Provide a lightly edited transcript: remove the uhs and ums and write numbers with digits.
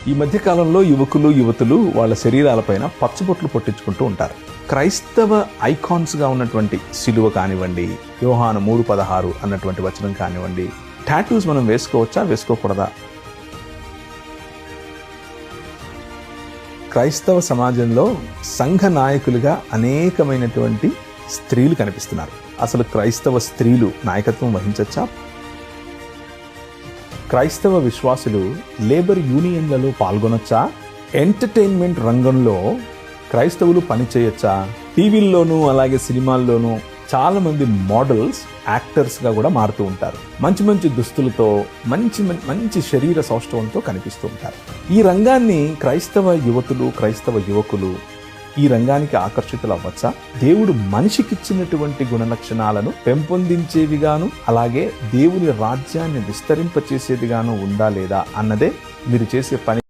ఈ మధ్య కాలంలో యువకులు యువతులు వాళ్ళ శరీరాలపైన పచ్చబొట్లు పొట్టించుకుంటూ ఉంటారు. క్రైస్తవ ఐకాన్స్గా ఉన్నటువంటి సిలువ కానివ్వండి, యోహాను 3:16 అన్నటువంటి వచనం కానివ్వండి, టాటూస్ మనం వేసుకోవచ్చా, వేసుకోకూడదా? క్రైస్తవ సమాజంలో సంఘ నాయకులుగా అనేకమైనటువంటి స్త్రీలు కనిపిస్తున్నారు. అసలు క్రైస్తవ స్త్రీలు నాయకత్వం వహించచ్చా? క్రైస్తవ విశ్వాసులు లేబర్ యూనియన్లలో పాల్గొనొచ్చా? ఎంటర్టైన్మెంట్ రంగంలో క్రైస్తవులు పనిచేయొచ్చా? టీవీల్లోనూ అలాగే సినిమాల్లోనూ చాలా మంది మోడల్స్ యాక్టర్స్గా కూడా మారుతూ ఉంటారు. మంచి మంచి దుస్తులతో మంచి శరీర సౌష్ఠవంతో కనిపిస్తూ ఉంటారు. ఈ రంగాన్ని క్రైస్తవ యువతులు, క్రైస్తవ యువకులు ఈ రంగానికి ఆకర్షితులు అవ్వచ్చా? దేవుడు మనిషికిచ్చినటువంటి గుణలక్షణాలను పెంపొందించేవిగాను అలాగే దేవుని రాజ్యాన్ని విస్తరింపచేసేదిగాను ఉందా లేదా అన్నదే మీరు చేసే పని.